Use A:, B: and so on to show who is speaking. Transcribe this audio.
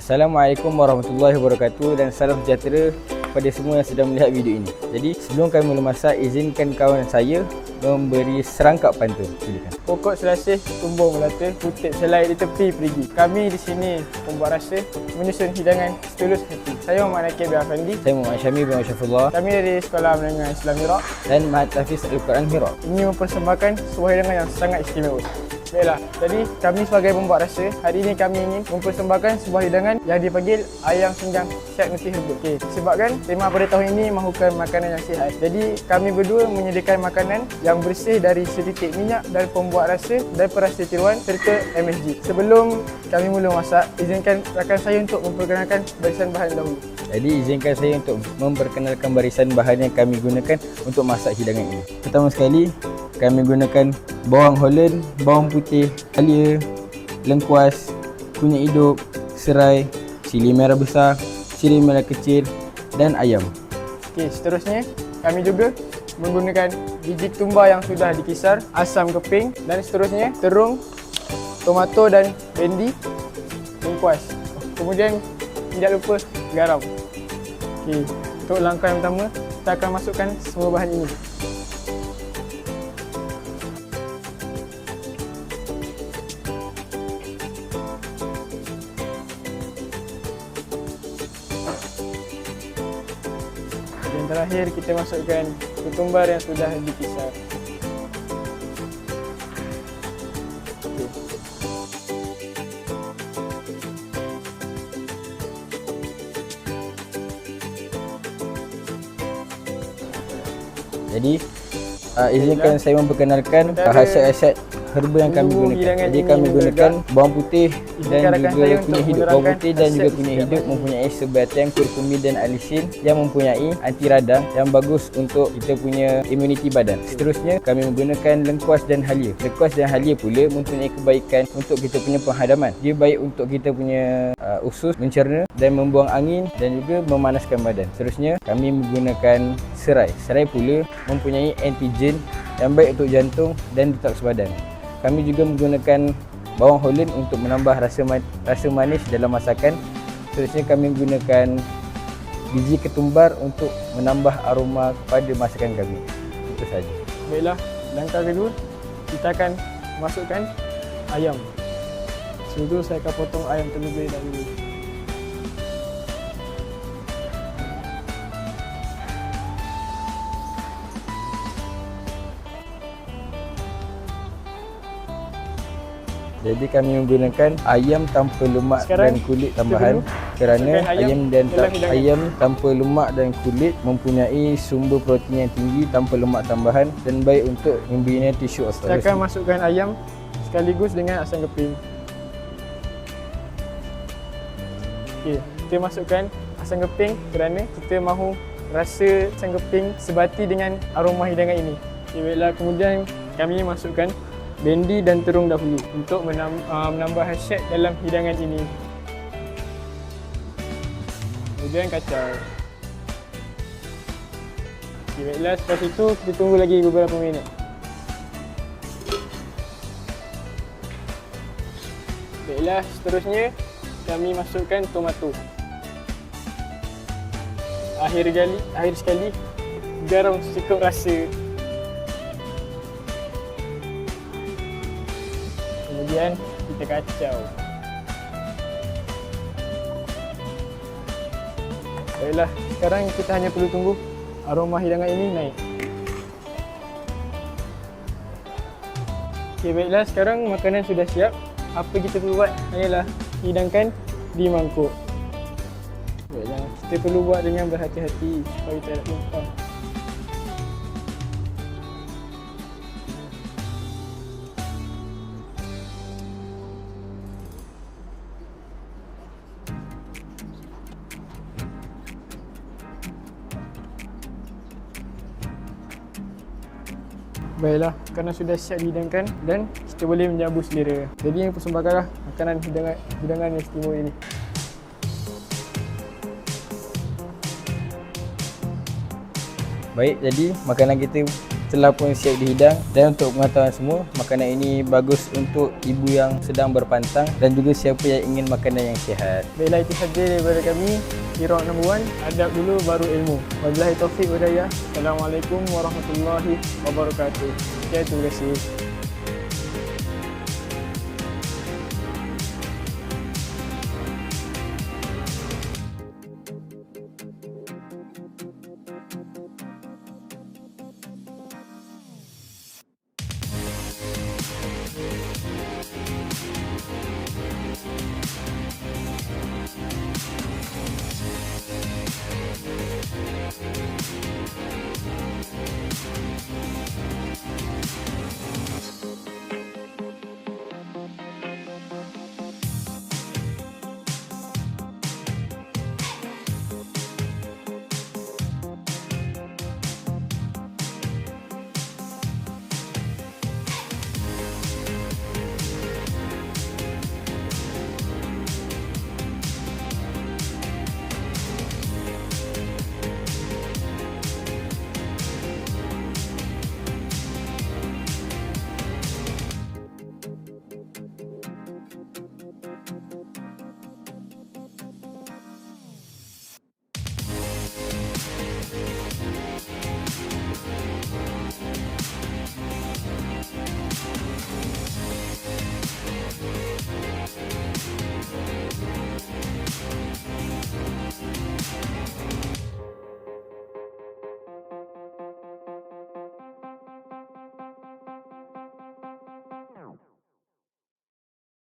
A: Assalamualaikum warahmatullahi wabarakatuh dan salam sejahtera kepada semua yang sedang melihat video ini. Jadi sebelum kami mula masak, izinkan kawan saya memberi serangkap pantun. Silakan.
B: Pokok selasih tumbuh melata, kutip selai di tepi perigi. Kami di sini membuat rasa, menyusun hidangan setulus hati. Saya Muhammad Nakib bin Afandi.
A: Saya Muhammad Syamil bin Syafullah.
B: Kami dari Sekolah Menengah Islam Hira
A: Dan Mahat Tahfiz Al-Quran Hira.
B: ini mempersembahkan sebuah hidangan yang sangat istimewa. Baiklah, jadi kami sebagai pembuat rasa, hari ini kami ingin mempersembahkan sebuah hidangan yang dipanggil ayam senjang Syed Nutih Herbal. Okey, sebabkan tema pada tahun ini mahukan makanan yang sihat. Jadi kami berdua menyediakan makanan yang bersih dari setitik minyak dan pembuat rasa dan perasa tiruan serta MSG. Sebelum kami mula masak, izinkan rakan saya untuk memperkenalkan barisan bahan dahulu.
A: Jadi izinkan saya untuk memperkenalkan barisan bahan yang kami gunakan untuk masak hidangan ini. Pertama sekali, kami gunakan bawang Holland, bawang putih, halia, lengkuas, kunyit hidup, serai, cili merah besar, cili merah kecil dan ayam.
B: Okey, seterusnya kami juga menggunakan biji ketumbar yang sudah dikisar, asam keping dan seterusnya terung, tomato dan bendi, lengkuas. Kemudian tidak lupa garam. Okey, untuk langkah yang pertama, kita akan masukkan semua bahan ini. Dan terakhir kita masukkan ketumbar yang sudah dikisar. Okey.
A: Jadi izinkan saya memperkenalkan khasiat-khasiat herba yang kami gunakan. Jadi kami gunakan bawang putih dan juga kunyit hidup. Bawang putih dan juga kunyit hidup mempunyai sebatang kurkumin dan alisin yang mempunyai anti radang yang bagus untuk kita punya imuniti badan. Seterusnya kami menggunakan lengkuas dan halia. Lengkuas dan halia pula mempunyai kebaikan untuk kita punya penghadaman. Dia baik untuk kita punya usus, mencerna dan membuang angin dan juga memanaskan badan. Seterusnya kami menggunakan serai. Serai pula mempunyai antigen yang baik untuk jantung dan detoks badan. Kami juga menggunakan bawang Holland untuk menambah rasa manis dalam masakan. Seterusnya kami menggunakan biji ketumbar untuk menambah aroma kepada masakan kami. Itu saja.
B: Baiklah, langkah kedua kita akan masukkan ayam. Sebelum itu saya akan potong ayam terlebih dahulu.
A: Jadi kami menggunakan ayam tanpa lemak dan kulit tambahan kerana ayam tanpa lemak dan kulit mempunyai sumber protein yang tinggi tanpa lemak tambahan dan baik untuk membina tisu otot.
B: Saya akan masukkan ayam sekaligus dengan asam keping. Okey, kita masukkan asam keping kerana kita mahu rasa asam keping sebati dengan aroma hidangan ini. Okey, baiklah, kemudian kami masukkan bendi dan terung dahulu untuk menambah khasiat dalam hidangan ini. Kemudian kacau. Okay, baiklah, selepas itu kita tunggu lagi beberapa minit. Baiklah, seterusnya kami masukkan tomato. Akhir sekali garam cukup rasa. Kemudian kita kacau. Baiklah, sekarang kita hanya perlu tunggu aroma hidangan ini naik. Okey, baiklah, sekarang makanan sudah siap. Apa kita perlu buat hanyalah hidangkan di mangkuk. Baiklah, kita perlu buat dengan berhati-hati supaya tidak tumpah. Baiklah, kerana sudah siap dihidangkan dan kita boleh menjamu selera. Jadi persembahkanlah makanan hidangan yang istimewa ini.
A: Baik, jadi makanan kita telah pun siap dihidang. Dan untuk pengetahuan semua, makanan ini bagus untuk ibu yang sedang berpantang dan juga siapa yang ingin makanan yang sihat.
B: Baiklah, itu saja daripada kami. Hero nombor 1, adab dulu baru ilmu. Wabillahi taufiq wal hidayah. Assalamualaikum warahmatullahi wabarakatuh. Terima kasih.